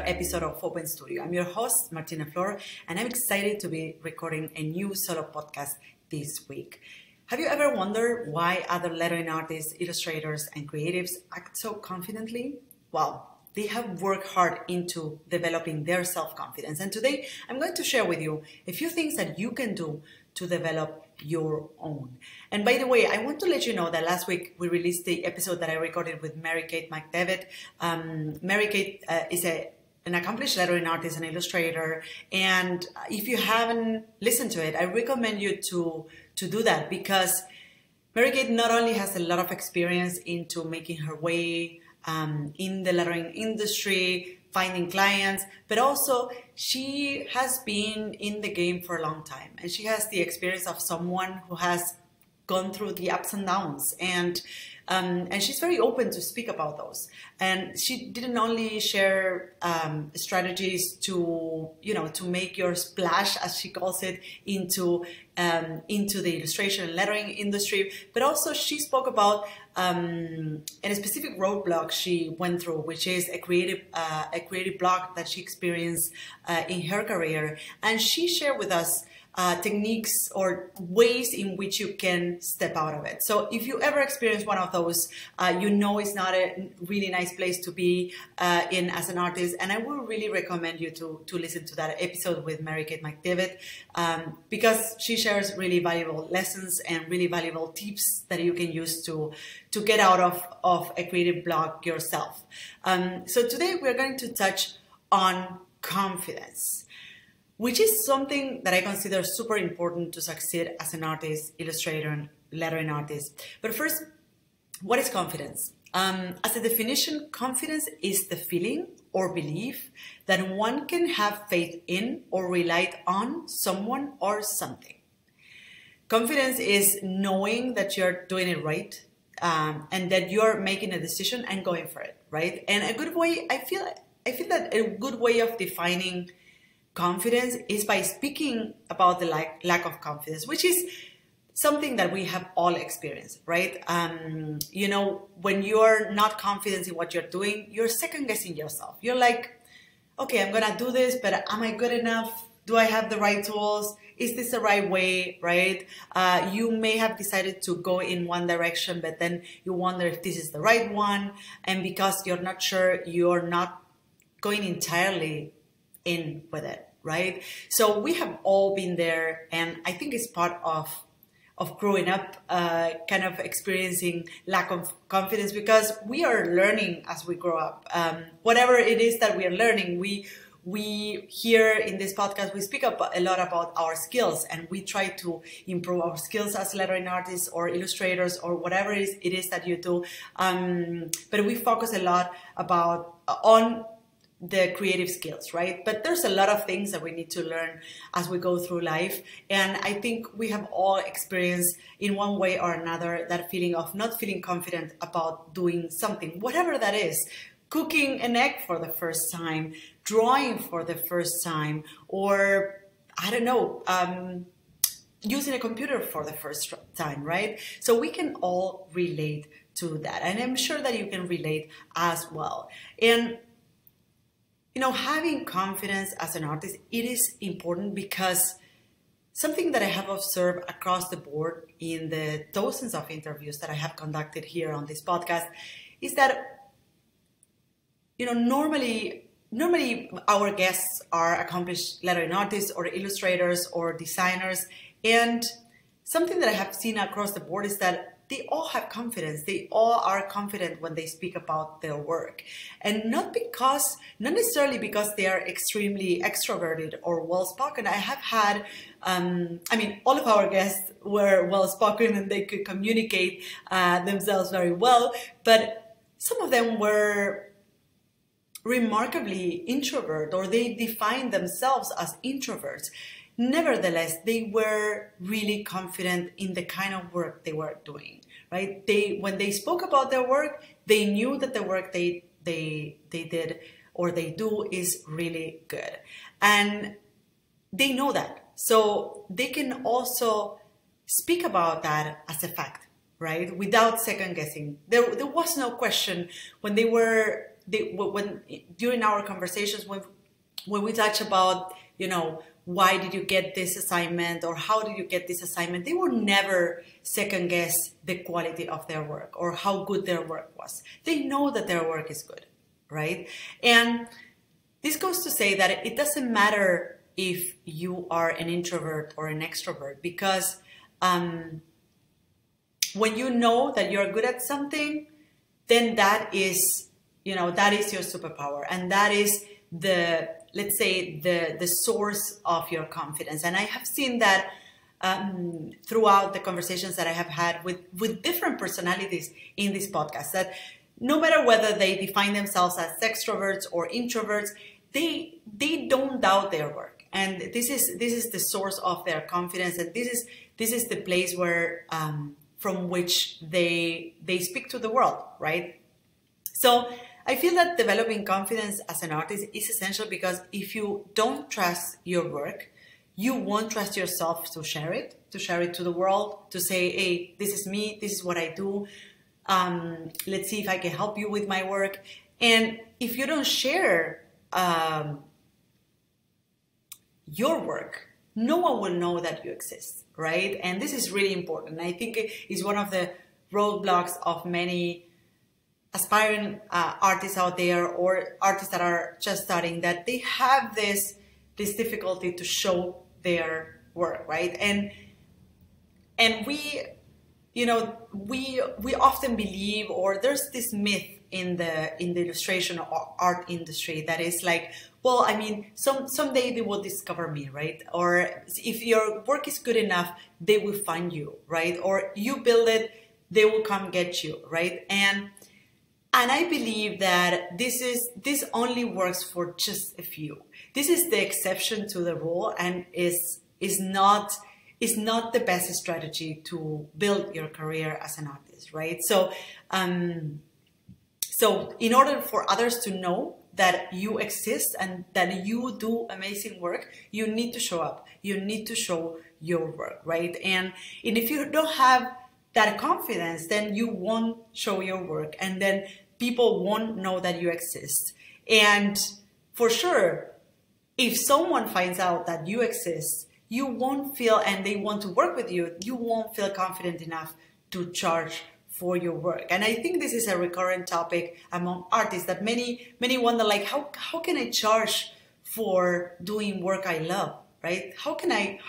episode of Open Studio. I'm your host, Martina Flor, and I'm excited to be recording a new solo podcast this week. Have you ever wondered why other lettering artists, illustrators, and creatives act so confidently? Well, they have worked hard into developing their self-confidence. And today, I'm going to share with you a few things that you can do to develop your own. And by the way, I want to let you know that last week we released the episode that I recorded with Mary-Kate McDevitt. Mary-Kate is an accomplished lettering artist and illustrator. And if you haven't listened to it, I recommend you to do that, because Mary-Kate not only has a lot of experience into making her way in the lettering industry, finding clients, but also she has been in the game for a long time, and she has the experience of someone who has gone through the ups and downs, and she's very open to speak about those. And she didn't only share strategies to make your splash, as she calls it, into the illustration and lettering industry, but also she spoke about a specific roadblock she went through, which is a creative block that she experienced in her career, and she shared with us techniques or ways in which you can step out of it. So if you ever experience one of those, you know it's not a really nice place to be in as an artist. And I would really recommend you to listen to that episode with Mary-Kate McDevitt, because she shares really valuable lessons and really valuable tips that you can use to get out of a creative block yourself. So today we're going to touch on confidence, which is something that I consider super important to succeed as an artist, illustrator, and lettering artist. But first, what is confidence? As a definition, confidence is the feeling or belief that one can have faith in or rely on someone or something. Confidence is knowing that you're doing it right, and that you're making a decision and going for it, right? And a good way, I feel that a good way of defining confidence is by speaking about the lack of confidence, which is something that we have all experienced, right? When you're not confident in what you're doing, you're second guessing yourself. You're like, okay, I'm gonna do this, but am I good enough? Do I have the right tools? Is this the right way, right? You may have decided to go in one direction, but then you wonder if this is the right one. And because you're not sure, you're not going entirely in with it, right? So we have all been there, and I think it's part of growing up, kind of experiencing lack of confidence, because we are learning as we grow up. Whatever it is that we are learning, we here in this podcast, we speak up a lot about our skills, and we try to improve our skills as lettering artists or illustrators or whatever it is that you do. But we focus a lot on the creative skills, right? But there's a lot of things that we need to learn as we go through life. And I think we have all experienced in one way or another that feeling of not feeling confident about doing something, whatever that is. Cooking an egg for the first time, drawing for the first time, or I don't know, using a computer for the first time, right? So we can all relate to that. And I'm sure that you can relate as well. And having confidence as an artist, it is important, because something that I have observed across the board in the dozens of interviews that I have conducted here on this podcast is that, normally our guests are accomplished lettering artists or illustrators or designers. And something that I have seen across the board is that they all have confidence. They all are confident when they speak about their work. And not necessarily because they are extremely extroverted or well-spoken. I have had, all of our guests were well-spoken and they could communicate themselves very well, but some of them were remarkably introvert, or they defined themselves as introverts. Nevertheless, they were really confident in the kind of work they were doing, right? When they spoke about their work, they knew that the work they did or they do is really good. And they know that. So they can also speak about that as a fact, right? Without second guessing. There was no question when they were when during our conversations, when we touch about, why did you get this assignment or how did you get this assignment, they will never second guess the quality of their work or how good their work was. They know that their work is good, right? And this goes to say that it doesn't matter if you are an introvert or an extrovert, because when you know that you're good at something, then that is, that is your superpower, and that is let's say the source of your confidence. And I have seen that throughout the conversations that I have had with different personalities in this podcast, that no matter whether they define themselves as extroverts or introverts, they don't doubt their work. And this is the source of their confidence, and this is the place where from which they speak to the world, right? So I feel that developing confidence as an artist is essential, because if you don't trust your work, you won't trust yourself to share it to the world, to say, hey, this is me, this is what I do. Let's see if I can help you with my work. And if you don't share your work, no one will know that you exist, right? And this is really important. I think it is one of the roadblocks of many aspiring artists out there, or artists that are just starting, that they have this difficulty to show their work, right? And we, we often believe, or there's this myth in the illustration or art industry that is like, well, I mean, someday they will discover me, right? Or if your work is good enough, they will find you, right? Or you build it, they will come get you, right? And I believe that this only works for just a few. This is the exception to the rule, and is not the best strategy to build your career as an artist, right? So so in order for others to know that you exist and that you do amazing work, you need to show up. You need to show your work, right? And if you don't have that confidence, then you won't show your work, and then people won't know that you exist. And for sure, if someone finds out that you exist, you won't feel, and they want to work with you, you won't feel confident enough to charge for your work. And I think this is a recurrent topic among artists, that many wonder, like, how can I charge for doing work I love, right? How can I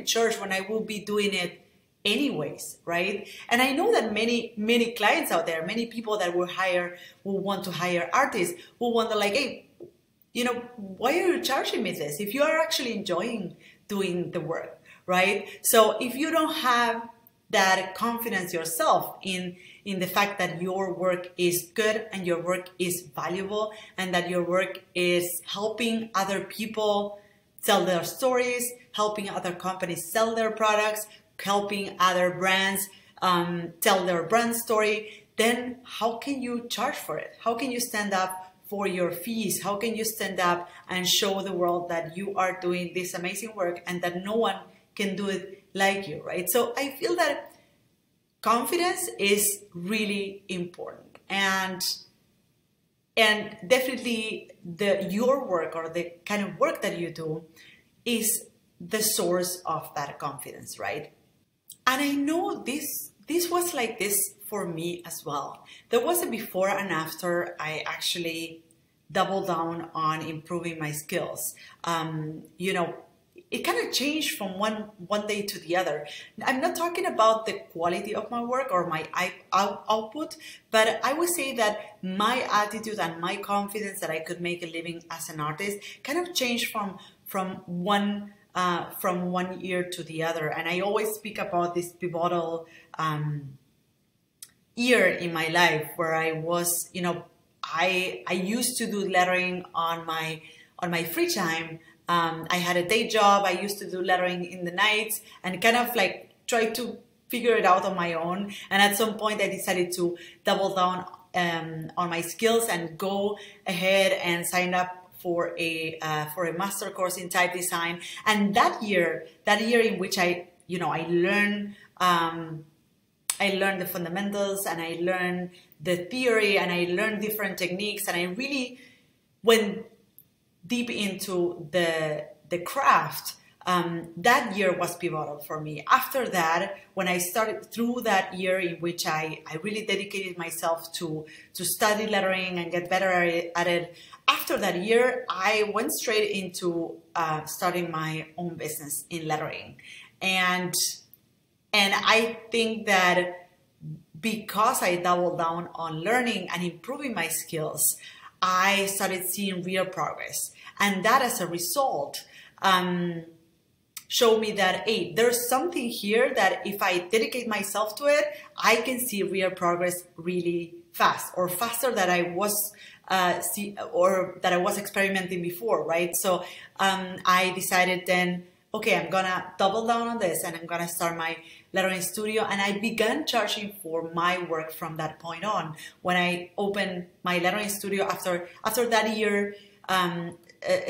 charge when I will be doing it anyways, right? And I know that many clients out there, many people that will want to hire artists, will wonder, like, hey, why are you charging me this if you are actually enjoying doing the work, right? So if you don't have that confidence yourself in the fact that your work is good and your work is valuable, and that your work is helping other people tell their stories, helping other companies sell their products, helping other brands tell their brand story, then how can you charge for it? How can you stand up for your fees? How can you stand up and show the world that you are doing this amazing work and that no one can do it like you, right? So I feel that confidence is really important, and definitely your work, or the kind of work that you do, is the source of that confidence, right? And I know this was like this for me as well. There was a before and after I actually doubled down on improving my skills. It kind of changed from one day to the other. I'm not talking about the quality of my work or my output, but I would say that my attitude and my confidence that I could make a living as an artist kind of changed from one year to the other. And I always speak about this pivotal year in my life where I was, I used to do lettering on my free time. I had a day job. I used to do lettering in the nights and kind of like try to figure it out on my own. And at some point I decided to double down on my skills and go ahead and sign up for a master course in type design. And that year in which I learned I learned the fundamentals and I learned the theory and I learned different techniques and I really went deep into the craft. That year was pivotal for me. After that, when I started through that year in which I really dedicated myself to study lettering and get better at it, after that year, I went straight into starting my own business in lettering. And I think that because I doubled down on learning and improving my skills, I started seeing real progress. And that as a result, showed me that, hey, there's something here that if I dedicate myself to it, I can see real progress really fast, or faster than I was experimenting before, right? So I decided then, okay, I'm gonna double down on this and I'm gonna start my lettering studio. And I began charging for my work from that point on. When I opened my lettering studio after that year,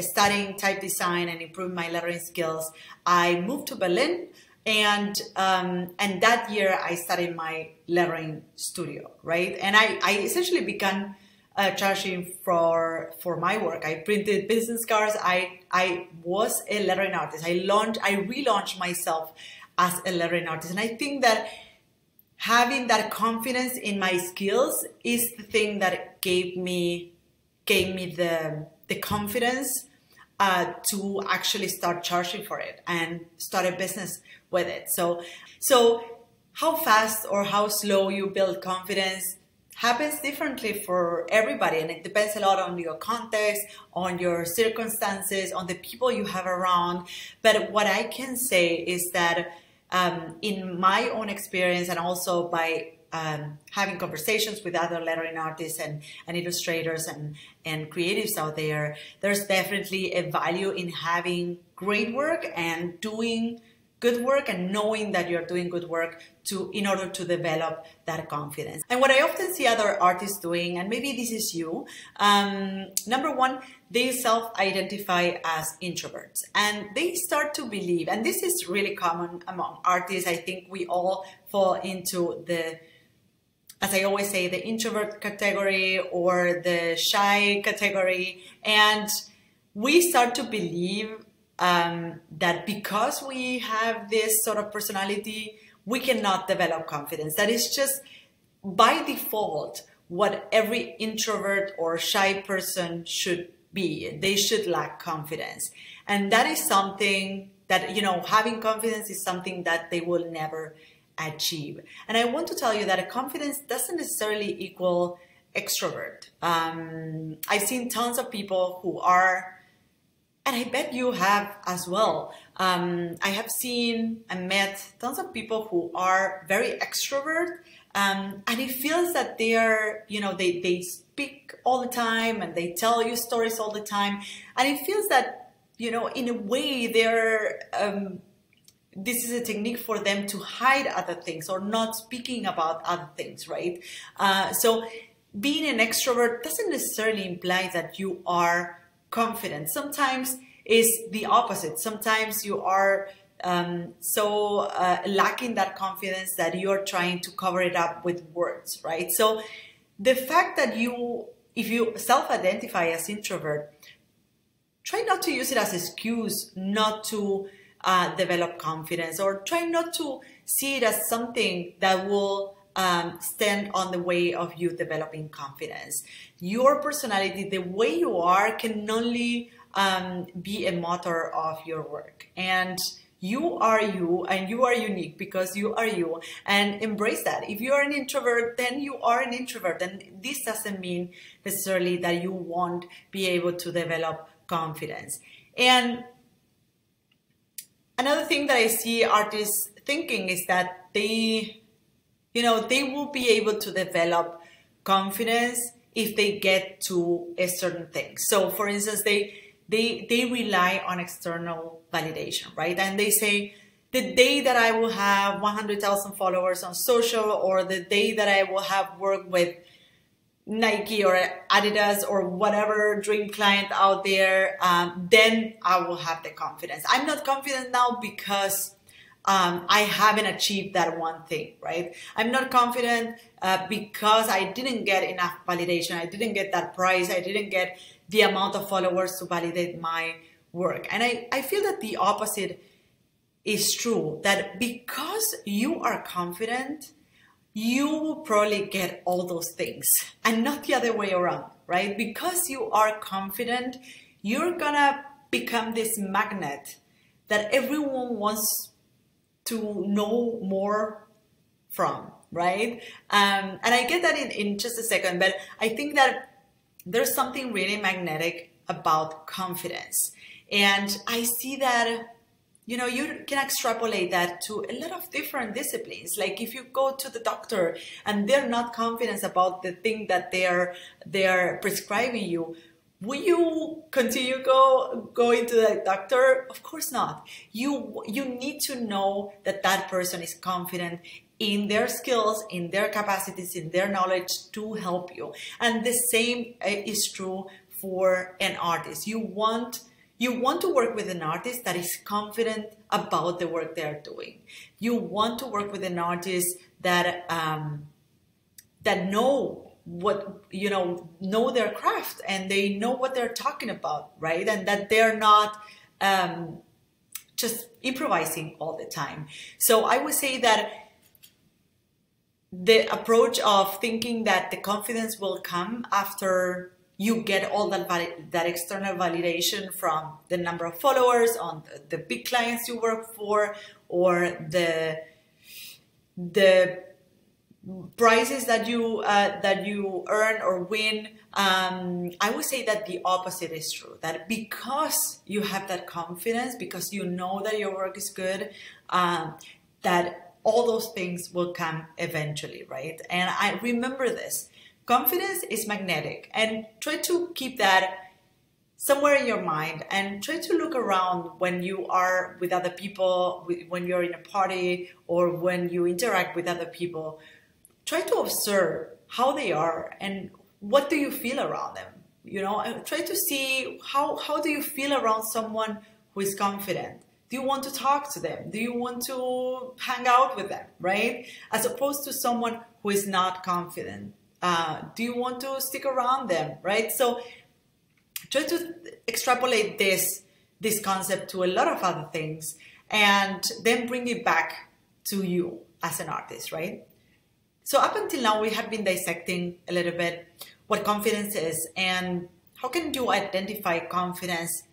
studying type design and improving my lettering skills, I moved to Berlin, and that year I started my lettering studio, right? And I essentially began charging for my work. I printed business cards. I was a lettering artist. I relaunched myself as a lettering artist, and I think that having that confidence in my skills is the thing that gave me the confidence to actually start charging for it and start a business with it. So how fast or how slow you build confidence happens differently for everybody, and it depends a lot on your context, on your circumstances, on the people you have around. But what I can say is that in my own experience, and also by having conversations with other lettering artists and illustrators and creatives out there, there's definitely a value in having great work and doing good work and knowing that you're doing good work in order to develop that confidence. And what I often see other artists doing, and maybe this is you, number one, they self-identify as introverts, and they start to believe, and this is really common among artists. I think we all fall into the, as I always say, the introvert category or the shy category. And we start to believe that because we have this sort of personality, we cannot develop confidence. That is just by default what every introvert or shy person should be. They should lack confidence. And that is something that, you know, having confidence is something that they will never achieve. And I want to tell you that confidence doesn't necessarily equal extrovert. I've seen tons of people who are, and I bet you have as well. I have seen and met tons of people who are very extrovert, and it feels that they are, you know, they speak all the time and they tell you stories all the time. And it feels that, you know, in a way they're, this is a technique for them to hide other things or not speaking about other things, right? So being an extrovert doesn't necessarily imply that you are confident. Sometimes it's the opposite. Sometimes you are so lacking that confidence that you are trying to cover it up with words, right? So the fact that if you self-identify as introvert, try not to use it as an excuse not to develop confidence, or try not to see it as something that will stand on the way of you developing confidence. Your personality, the way you are, can only be a motor of your work. And you are you, and you are unique because you are you, and embrace that. If you are an introvert, then you are an introvert. And this doesn't mean necessarily that you won't be able to develop confidence. And another thing that I see artists thinking is that they will be able to develop confidence if they get to a certain thing. So for instance, they rely on external validation, right? And they say, the day that I will have 100,000 followers on social, or the day that I will have worked with Nike or Adidas or whatever dream client out there, then I will have the confidence. I'm not confident now because I haven't achieved that one thing, right? I'm not confident because I didn't get enough validation. I didn't get that prize. I didn't get the amount of followers to validate my work. And I feel that the opposite is true, that because you are confident, you will probably get all those things and not the other way around, right? Because you are confident, you're gonna become this magnet that everyone wants to know more from, right? And I get that in just a second, but I think that there's something really magnetic about confidence. And I see that, you know, you can extrapolate that to a lot of different disciplines. Like if you go to the doctor and they're not confident about the thing that they're prescribing you, will you continue going to the doctor? Of course not. You need to know that that person is confident in their skills, in their capacities, in their knowledge to help you. And the same is true for an artist. You want to work with an artist that is confident about the work they're doing. You want to work with an artist that that know their craft and they know what they're talking about, right? And that they're not just improvising all the time. So I would say that the approach of thinking that the confidence will come after you get all that external validation from the number of followers on the big clients you work for, or the prizes that you earn or win. I would say that the opposite is true. That because you have that confidence, because you know that your work is good, that all those things will come eventually, right? And I remember this. Confidence is magnetic, and try to keep that somewhere in your mind and try to look around when you are with other people, when you're in a party or when you interact with other people. Try to observe how they are and what do you feel around them. You know, try to see how do you feel around someone who is confident. Do you want to talk to them? Do you want to hang out with them, right? As opposed to someone who is not confident. Do you want to stick around them, right? So try to extrapolate this concept to a lot of other things and then bring it back to you as an artist, right? So up until now, we have been dissecting a little bit what confidence is and how can you identify confidence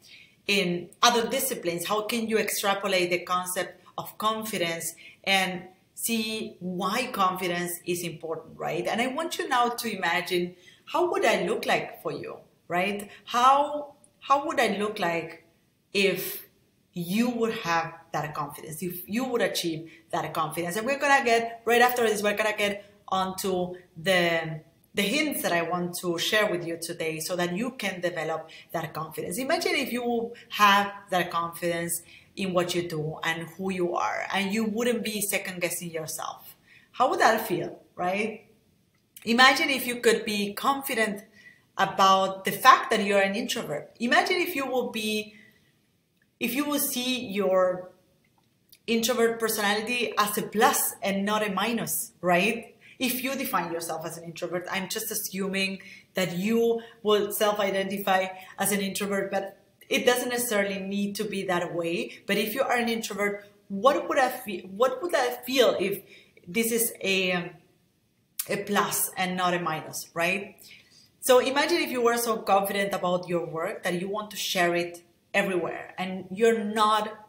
in other disciplines. How can you extrapolate the concept of confidence and see why confidence is important, right? And I want you now to imagine, how would I look like for you, right? How would I look like if you would have that confidence, if you would achieve that confidence? And we're gonna get, right after this, we're gonna get onto the hints that I want to share with you today so that you can develop that confidence. Imagine if you have that confidence in what you do and who you are, and you wouldn't be second guessing yourself. How would that feel, right? Imagine if you could be confident about the fact that you're an introvert. Imagine if you will see your introvert personality as a plus and not a minus, right? If you define yourself as an introvert, I'm just assuming that you will self-identify as an introvert, but it doesn't necessarily need to be that way. But if you are an introvert, what would I feel if this is a plus and not a minus, right? So imagine if you were so confident about your work that you want to share it everywhere and you're not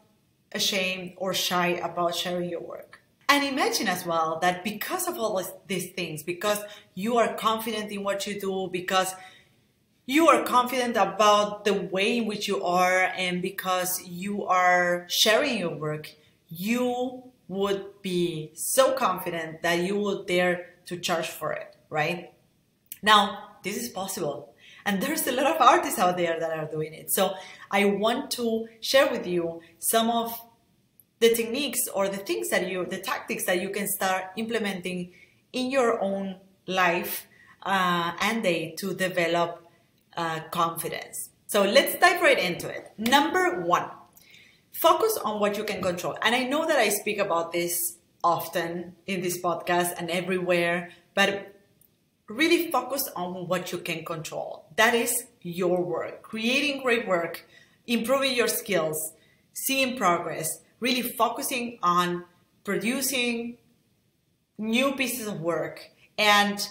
ashamed or shy about sharing your work. And imagine as well that because of all these things, because you are confident in what you do, because you are confident about the way in which you are, and because you are sharing your work, you would be so confident that you would dare to charge for it, right? Now, this is possible. And there's a lot of artists out there that are doing it. So I want to share with you some of the techniques or the tactics that you can start implementing in your own life and day to develop confidence. So let's dive right into it. Number one, focus on what you can control. And I know that I speak about this often in this podcast and everywhere, but really focus on what you can control. That is your work, creating great work, improving your skills, seeing progress, really focusing on producing new pieces of work and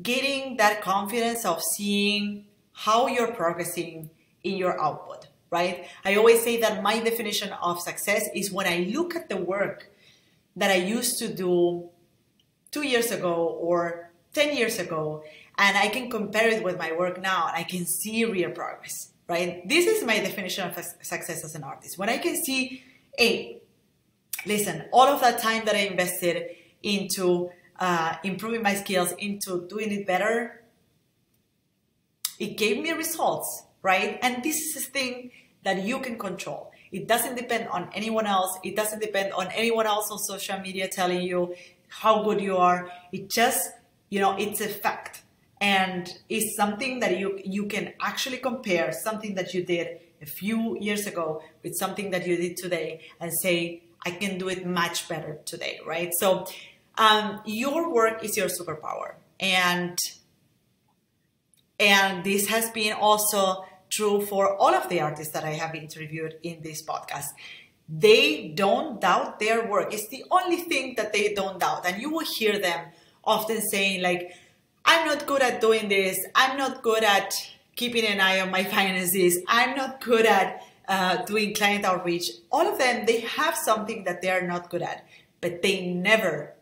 getting that confidence of seeing how you're progressing in your output, right? I always say that my definition of success is when I look at the work that I used to do 2 years ago or 10 years ago, and I can compare it with my work now, and I can see real progress, right? This is my definition of success as an artist. When I can see, hey, listen, all of that time that I invested into improving my skills, into doing it better, it gave me results, right? And this is a thing that you can control. It doesn't depend on anyone else. It doesn't depend on anyone else on social media telling you how good you are. It just, it's a fact. And it's something that you can actually compare something that you did a few years ago with something that you did today and say, I can do it much better today, right? So your work is your superpower. And this has been also true for all of the artists that I have interviewed in this podcast. They don't doubt their work. It's the only thing that they don't doubt. And you will hear them often saying like, I'm not good at doing this. I'm not good at keeping an eye on my finances. I'm not good at doing client outreach. All of them, they have something that they are not good at, but they never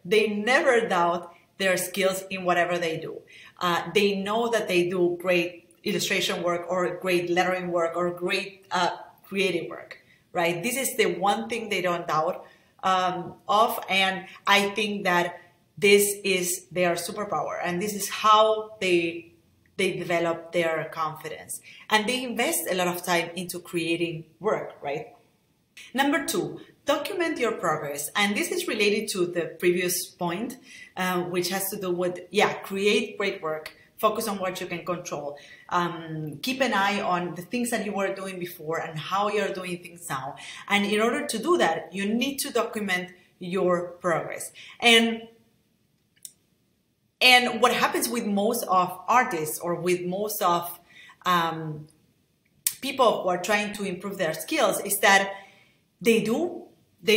doubt their skills in whatever they do. They know that they do great illustration work or great lettering work or great creative work, right? This is the one thing they don't doubt of. And I think that this is their superpower, and this is how they develop their confidence. And they invest a lot of time into creating work, right? Number 2, document your progress. And this is related to the previous point, which has to do with, create great work, focus on what you can control, keep an eye on the things that you were doing before and how you're doing things now. And in order to do that, you need to document your progress. And what happens with most of artists or with most of people who are trying to improve their skills is that they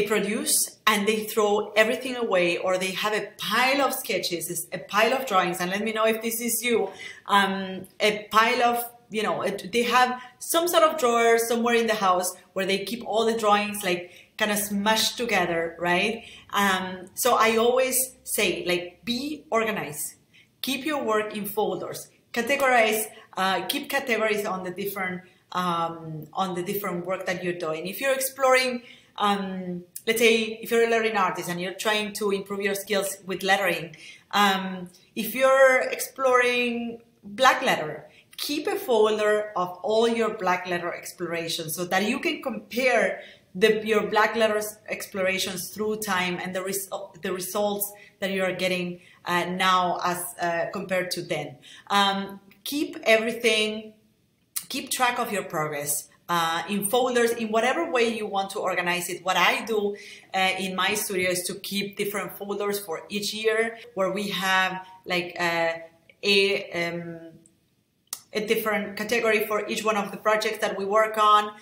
produce, and they throw everything away, or they have a pile of sketches, a pile of drawings, and let me know if this is you, a pile of, they have some sort of drawer somewhere in the house where they keep all the drawings like kind of smashed together, right? So I always say, like, be organized. Keep your work in folders. Categorize, keep categories on the different work that you're doing. If you're exploring, let's say if you're a lettering artist and you're trying to improve your skills with lettering, if you're exploring black letter, keep a folder of all your black letter explorations so that you can compare your black letters explorations through time and the results that you are getting now as compared to then. Keep everything, keep track of your progress in folders, in whatever way you want to organize it. What I do in my studio is to keep different folders for each year, where we have like a different category for each one of the projects that we work on.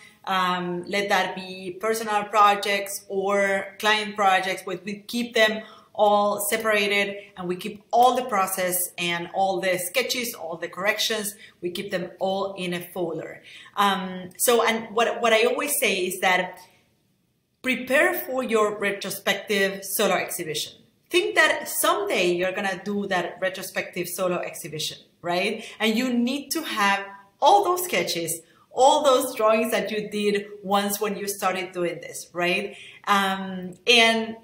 Let that be personal projects or client projects, but we keep them all separated, and we keep all the process and all the sketches, all the corrections, we keep them all in a folder. And what I always say is that prepare for your retrospective solo exhibition. Think that someday you're gonna do that retrospective solo exhibition, right? And you need to have all those sketches, all those drawings that you did once when you started doing this, right? And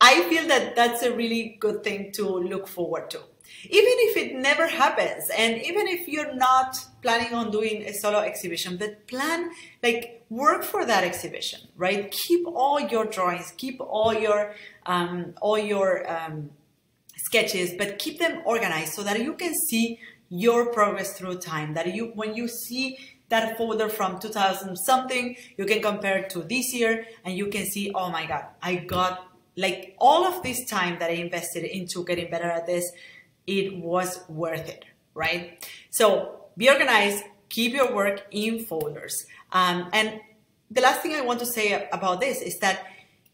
I feel that that's a really good thing to look forward to. Even if it never happens, and even if you're not planning on doing a solo exhibition, but plan, like, work for that exhibition, right? Keep all your drawings, keep all your sketches, but keep them organized so that you can see your progress through time, that when you see that folder from 2000 something, you can compare it to this year, and you can see, oh my God, I got like all of this time that I invested into getting better at this, it was worth it, right? So be organized, keep your work in folders. And the last thing I want to say about this is that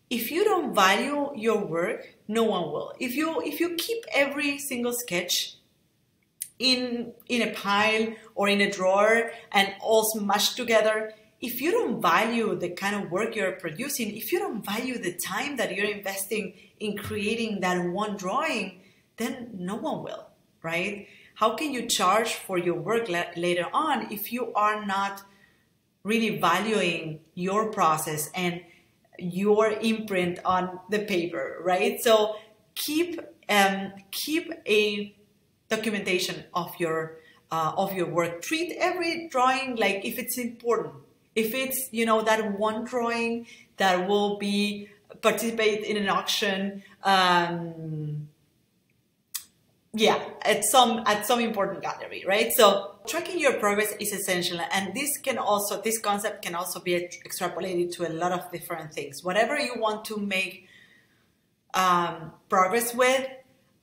if you don't value your work, no one will. If you keep every single sketch in a pile or in a drawer and all smashed together, if you don't value the kind of work you're producing, if you don't value the time that you're investing in creating that one drawing, then no one will, right? How can you charge for your work later on if you are not really valuing your process and your imprint on the paper, right? So keep a documentation of your work. Treat every drawing like if it's important. If it's, you know, that one drawing that will be participate in an auction, yeah, at some important gallery, right? So tracking your progress is essential, and this concept can also be extrapolated to a lot of different things. Whatever you want to make progress with,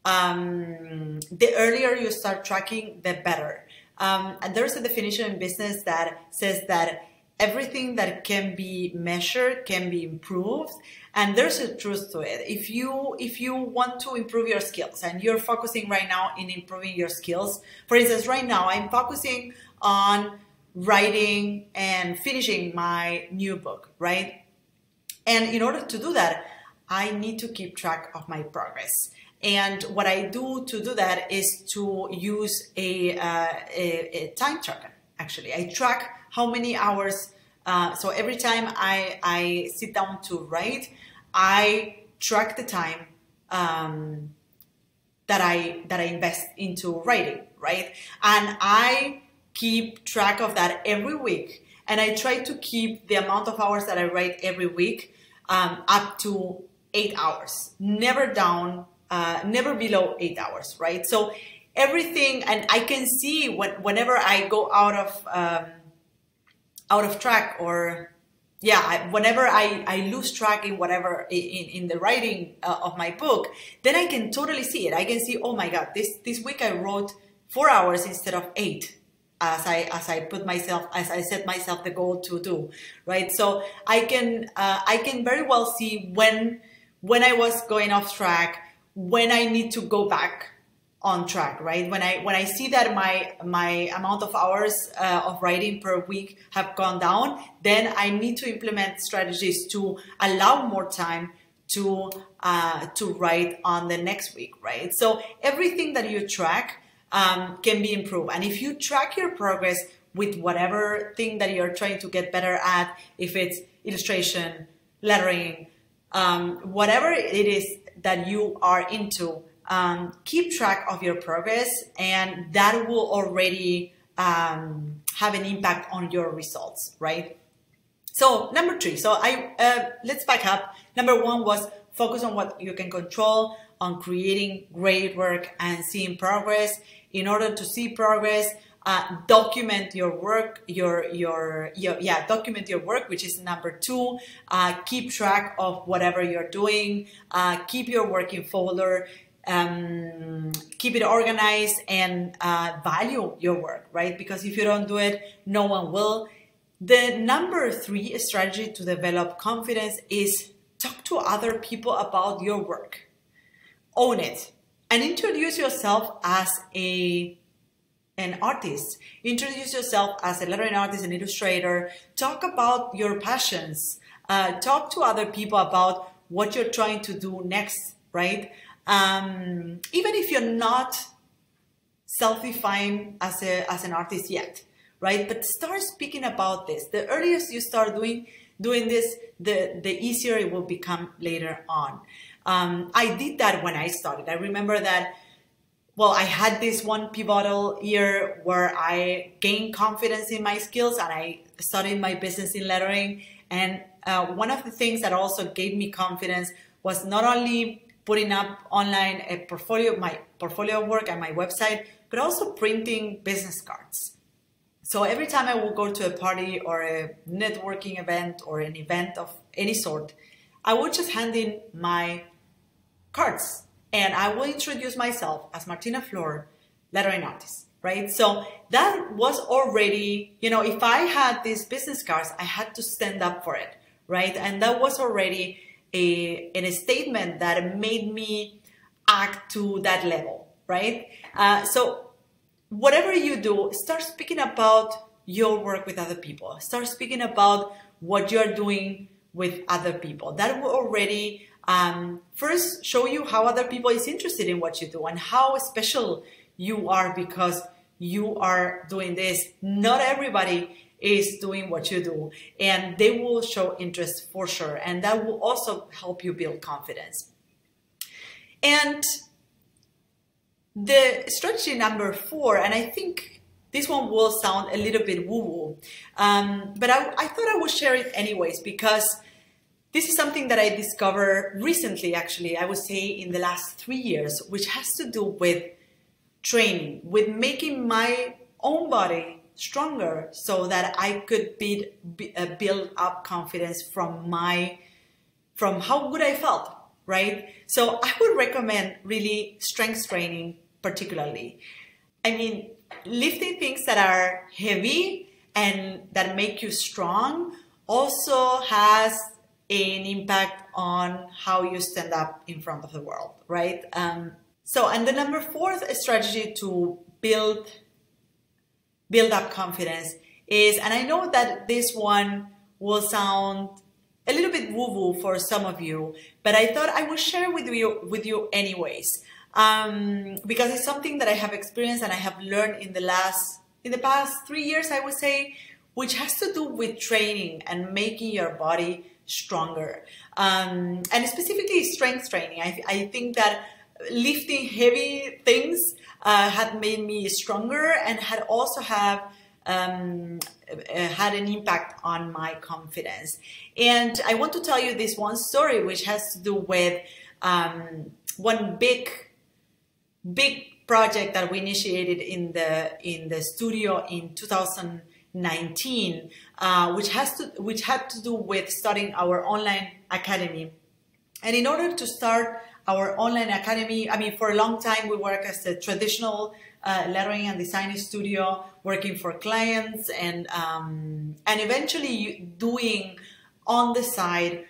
the earlier you start tracking, the better. And there's a definition in business that says that everything that can be measured can be improved, and there's a truth to it. If you want to improve your skills and you're focusing right now in improving your skills, for instance, right now I'm focusing on writing and finishing my new book, right? And in order to do that, I need to keep track of my progress. And what I do to do that is to use a time tracker. Actually, I track how many hours. So every time I sit down to write, I track the time that I invest into writing, right? And I keep track of that every week. And I try to keep the amount of hours that I write every week up to 8 hours, never down, never below 8 hours, right? So everything, and I can see whenever I go out of track, or yeah, whenever I lose track in whatever in the writing of my book, then I can totally see it. I can see, oh my God, this week I wrote 4 hours instead of 8, as I set myself the goal to do, right? So I can very well see when I was going off track, when I need to go back on track, right? When I see that my amount of hours of writing per week have gone down, then I need to implement strategies to allow more time to write on the next week, right? So everything that you track can be improved, and if you track your progress with whatever thing that you're trying to get better at, if it's illustration, lettering, whatever it is that you are into, keep track of your progress, and that will already have an impact on your results, right? So number 3, so let's back up. Number 1 was focus on what you can control, on creating great work and seeing progress. In order to see progress, document your work, document your work, which is number 2. Keep track of whatever you're doing. Keep your work in folder. Keep it organized, and value your work, right? Because if you don't do it, no one will. The number 3 strategy to develop confidence is talk to other people about your work. Own it, and introduce yourself as an artist. Introduce yourself as a lettering artist, an illustrator. Talk about your passions. Talk to other people about what you're trying to do next, right? Even if you're not self-defined as an artist yet, right? But start speaking about this. The earlier you start doing this, the easier it will become later on. I did that when I started. I remember that, well, I had this one pivotal year where I gained confidence in my skills, and I started my business in lettering. And one of the things that also gave me confidence was not only putting up online my portfolio work and my website, but also printing business cards. So every time I will go to a party or a networking event or an event of any sort, I will just hand in my cards and I will introduce myself as Martina Flor, lettering artist, right? So that was already, you know, if I had these business cards, I had to stand up for it, right? And that was already a statement that made me act to that level, right? So whatever you do, start speaking about your work with other people. Start speaking about what you're doing with other people. That will already first show you how other people is interested in what you do and how special you are because you are doing this. Not everybody is doing what you do, and they will show interest for sure. And that will also help you build confidence. And the strategy number 4, and I think this one will sound a little bit woo-woo, but I thought I would share it anyways because this is something that I discovered recently, actually, I would say in the last 3 years, which has to do with training, with making my own body stronger so that I could build up confidence from how good I felt, right? So I would recommend really strength training particularly. I mean, lifting things that are heavy and that make you strong also has an impact on how you stand up in front of the world, right? And the number 4th strategy to build up confidence is, and I know that this one will sound a little bit woo-woo for some of you, but I thought I would share with you anyways, because it's something that I have experienced and I have learned in the past 3 years, I would say, which has to do with training and making your body stronger, and specifically strength training. I think that lifting heavy things had made me stronger and had also had an impact on my confidence. And I want to tell you this one story which has to do with one big project that we initiated in the studio in 2019, which had to do with starting our online academy. And in order to start our online academy, I mean, for a long time we worked as a traditional lettering and design studio, working for clients and eventually doing on the side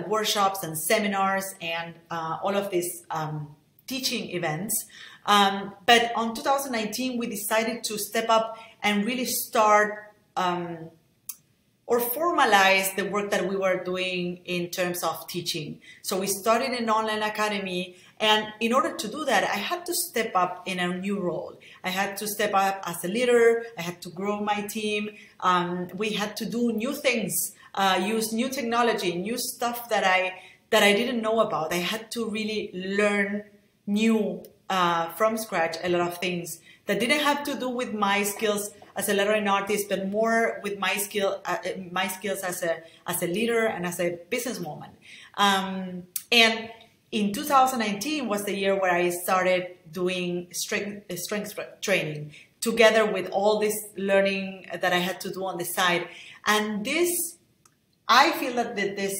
workshops and seminars and all of these teaching events. But on 2019 we decided to step up and really start or formalize the work that we were doing in terms of teaching. So we started an online academy, and in order to do that, I had to step up in a new role. I had to step up as a leader. I had to grow my team. We had to do new things, use new technology, new stuff that I didn't know about. I had to really learn new from scratch a lot of things that didn't have to do with my skills as a lettering artist, but more with my skills as a leader and as a businesswoman. And in 2019 was the year where I started doing strength training together with all this learning that I had to do on the side. And this, I feel that this,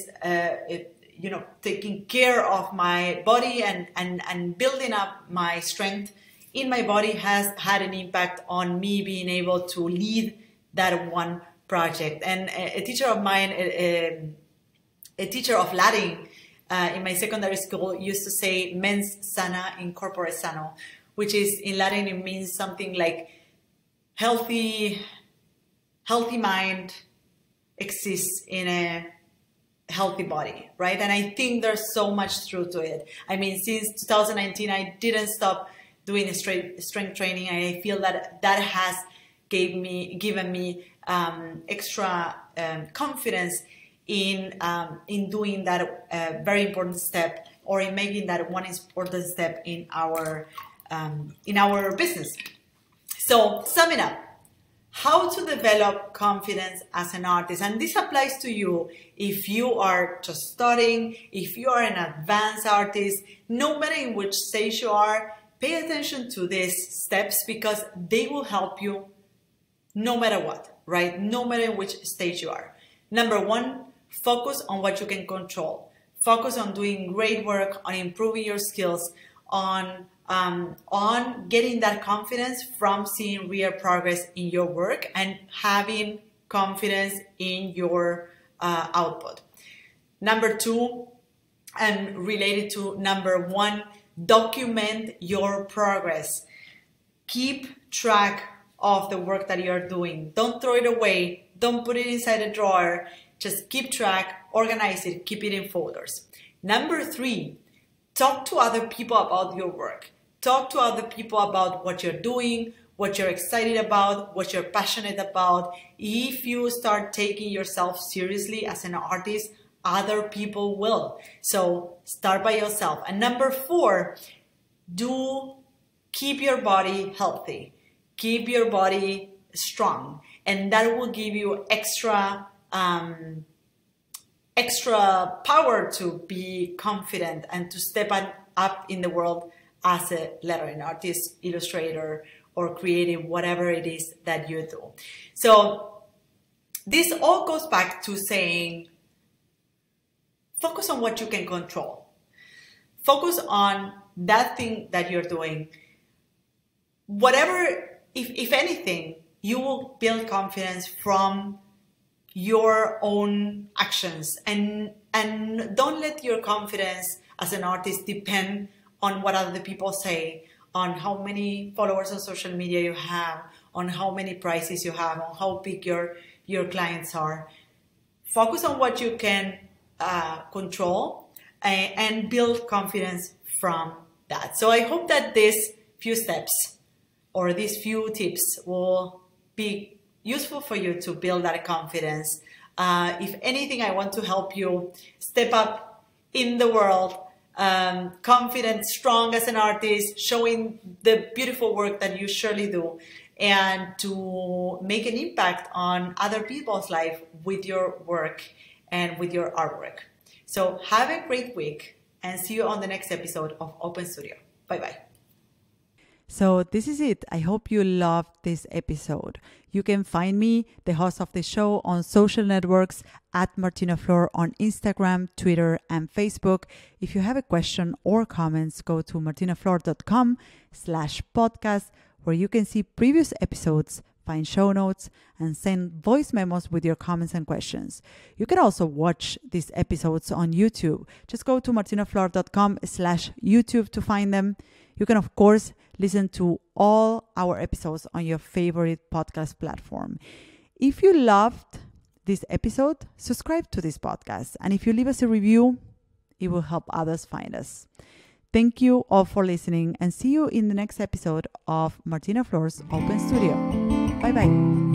taking care of my body and building up my strength in my body has had an impact on me being able to lead that one project. And a teacher of mine, a teacher of Latin in my secondary school used to say mens sana in corpore sano, which is in Latin, it means something like healthy mind exists in a healthy body, right? And I think there's so much truth to it. I mean, since 2019, I didn't stop doing strength training. I feel that has given me extra confidence in doing that very important step, or in making that one important step in our business. So, summing up, how to develop confidence as an artist, and this applies to you if you are just starting, if you are an advanced artist, no matter in which stage you are. Pay attention to these steps because they will help you no matter what, right? No matter which stage you are. Number one, focus on what you can control. Focus on doing great work, on improving your skills, on getting that confidence from seeing real progress in your work and having confidence in your output. Number two, and related to number one, document your progress. Keep track of the work that you're doing. Don't throw it away. Don't put it inside a drawer. Just keep track, organize it, keep it in folders. Number three, talk to other people about your work. Talk to other people about what you're doing, what you're excited about, what you're passionate about. If you start taking yourself seriously as an artist, other people will. So start by yourself. And number four, keep your body healthy. Keep your body strong. And that will give you extra power to be confident and to step up in the world as a lettering artist, illustrator, or creative, whatever it is that you do. So this all goes back to saying, focus on what you can control. Focus on that thing that you're doing. Whatever, if anything, you will build confidence from your own actions, and don't let your confidence as an artist depend on what other people say, on how many followers on social media you have, on how many prizes you have, on how big your clients are. Focus on what you can control and build confidence from that. So I hope that these few steps or these few tips will be useful for you to build that confidence. If anything, I want to help you step up in the world, confident, strong as an artist, showing the beautiful work that you surely do, and to make an impact on other people's life with your work and with your artwork. So have a great week and see you on the next episode of Open Studio. Bye-bye. So this is it. I hope you loved this episode. You can find me, the host of the show, on social networks at Martina Flor on Instagram, Twitter, and Facebook. If you have a question or comments, go to martinaflor.com/podcast, where you can see previous episodes, find show notes, and send voice memos with your comments and questions. You can also watch these episodes on YouTube. Just go to martinaflor.com/YouTube to find them. You can, of course, listen to all our episodes on your favorite podcast platform. If you loved this episode, subscribe to this podcast. And if you leave us a review, it will help others find us. Thank you all for listening, and see you in the next episode of Martina Flor's Open Studio. Bye-bye.